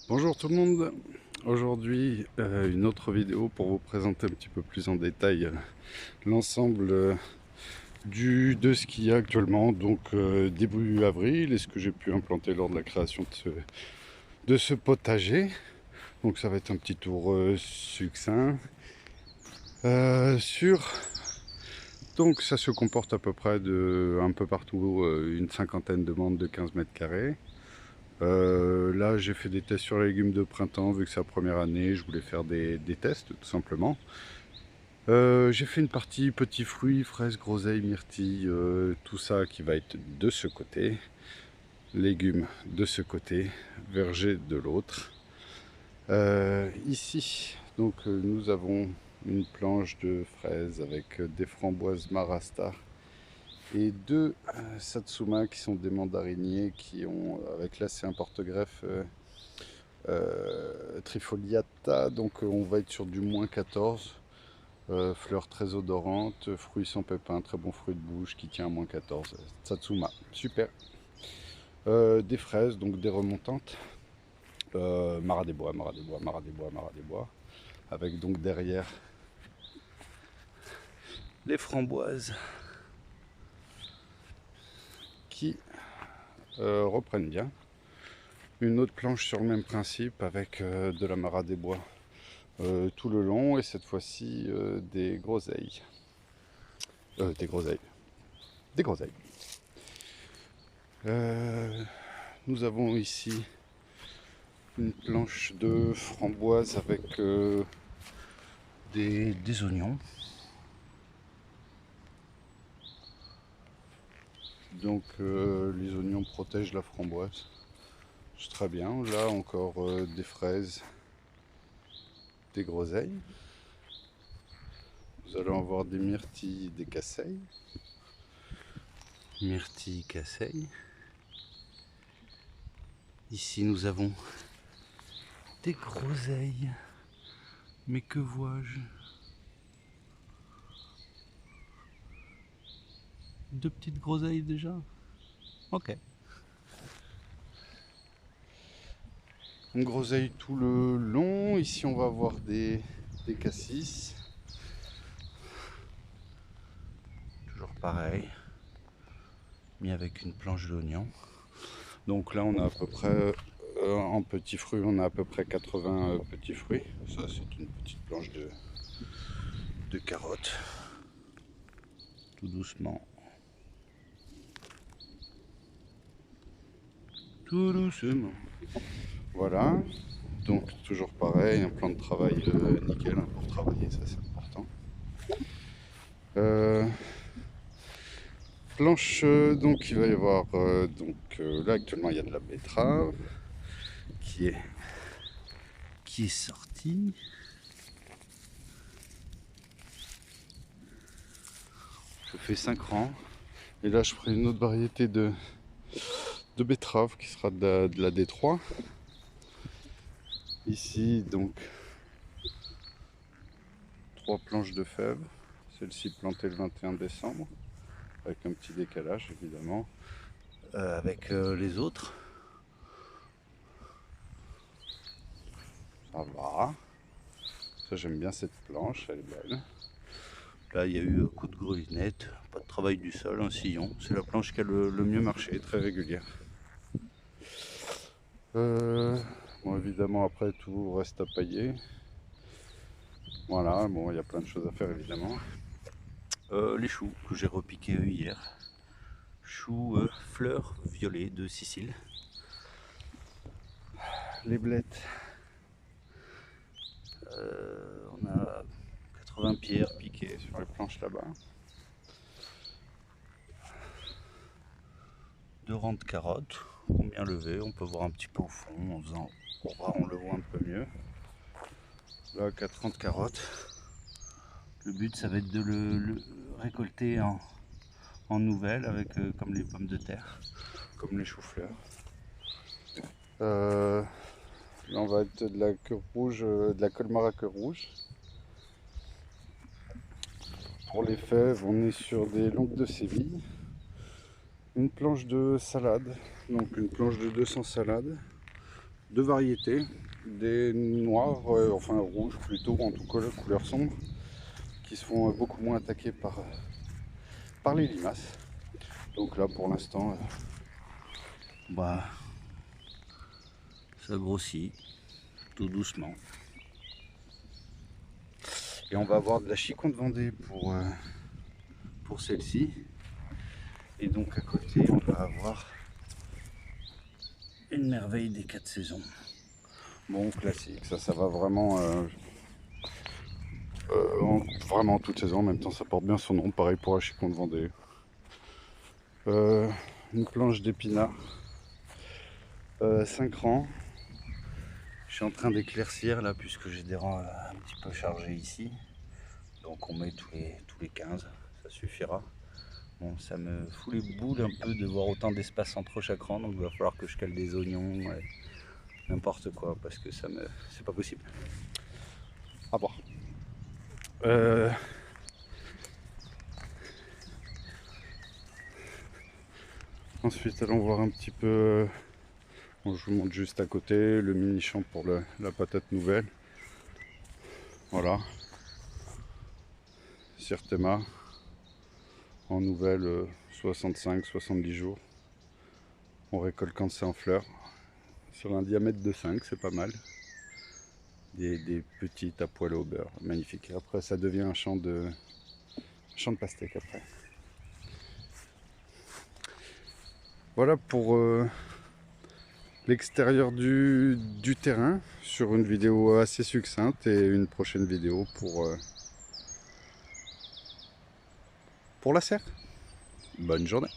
Bonjour tout le monde, aujourd'hui une autre vidéo pour vous présenter un petit peu plus en détail l'ensemble de ce qu'il y a actuellement, donc début avril, et ce que j'ai pu implanter lors de la création de ce potager. Donc ça va être un petit tour succinct sur... Donc ça se comporte à peu près de un peu partout une cinquantaine de bandes de 15 mètres carrés. Là j'ai fait des tests sur les légumes de printemps, vu que c'est la première année, je voulais faire des tests tout simplement. J'ai fait une partie petits fruits, fraises, groseilles, myrtilles, tout ça qui va être de ce côté, légumes de ce côté, verger de l'autre. Ici donc nous avons une planche de fraises avec des framboises Marasta et deux Satsuma qui sont des mandariniers qui ont, avec là c'est un porte-greffe trifoliata, donc on va être sur du -14, fleurs très odorantes, fruits sans pépins, très bon fruit de bouche qui tient à -14, Satsuma, super. Des fraises, donc des remontantes, Marat des Bois, Marat des Bois, Marat des Bois, Marat des Bois, avec donc derrière les framboises qui reprennent bien. Une autre planche sur le même principe avec de la Marat des Bois tout le long, et cette fois-ci des groseilles. Des groseilles. Des groseilles. Nous avons ici une planche de framboises avec des oignons. Donc les oignons protègent la framboise. C'est très bien. Là encore des fraises, des groseilles. Nous allons avoir des myrtilles, des casseilles. Myrtilles, casseilles. Ici nous avons des groseilles. Mais que vois-je? Deux petites groseilles déjà? Ok. Une groseille tout le long. Ici on va avoir des cassis. Toujours pareil. Mis avec une planche d'oignon. Donc là on a à peu près, en petits fruits, on a à peu près 80 petits fruits. Ça c'est une petite planche de carottes. Tout doucement. Tout doucement. Voilà. Donc toujours pareil, un plan de travail nickel hein, pour travailler, ça c'est important. Planche, donc il va y avoir, là actuellement il y a de la betterave qui est sortie. Je fais 5 rangs. Et là je ferai une autre variété de betterave qui sera de la D3. Ici donc 3 planches de fèves. Celle-ci plantée le 21 décembre. Avec un petit décalage évidemment. Avec les autres. Ça va. Ça j'aime bien cette planche, elle est belle. Là il y a eu un coup de grelinette, pas de travail du sol, un sillon. C'est la planche qui a le mieux marché, très régulière. Bon évidemment après tout reste à pailler. Voilà, bon il y a plein de choses à faire évidemment. Les choux que j'ai repiqués hier. Choux fleurs violet de Sicile. Les blettes. On a 80 pierres piquées sur les planches là-bas. 2 rangs de carottes, bien levées, on peut voir un petit peu au fond, en faisant au bras on le voit un peu mieux. Là 4 rangs de carottes. Le but ça va être de le récolter en nouvelles avec comme les pommes de terre, comme les choux-fleurs. Là on va être de la queue rouge, de la colmar à queue rouge. Pour les fèves, on est sur des longues de Séville. Une planche de salade, donc une planche de 200 salades. deux variétés, des noirs, enfin rouges plutôt, en tout cas la couleur sombre, qui se font beaucoup moins attaquer par les limaces. Donc là pour l'instant, bah, ça grossit tout doucement. Et on va avoir de la chicon de Vendée pour celle-ci. Et donc à côté on va avoir une merveille des 4 saisons. Bon, classique, ça va vraiment vraiment toute saison. En même temps ça porte bien son nom, pareil pour la chicon de Vendée. Une planche d'épinards, 5 rangs. Je suis en train d'éclaircir là puisque j'ai des rangs un petit peu chargés ici. Donc on met tous les 15, ça suffira. Bon, ça me fout les boules un peu de voir autant d'espace entre chaque rang, donc il va falloir que je cale des oignons, n'importe quoi, parce que c'est pas possible. À voir. Ensuite, allons voir un petit peu. Bon, je vous montre juste à côté le mini champ pour la patate nouvelle. Voilà. Sirtema en nouvelle 65-70 jours. On récolte quand c'est en fleurs. Sur un diamètre de 5, c'est pas mal. Des petites à poêle au beurre, magnifique. Et après, ça devient un champ de pastèque après. Voilà pour l'extérieur du terrain sur une vidéo assez succincte et une prochaine vidéo pour la serre. Bonne journée.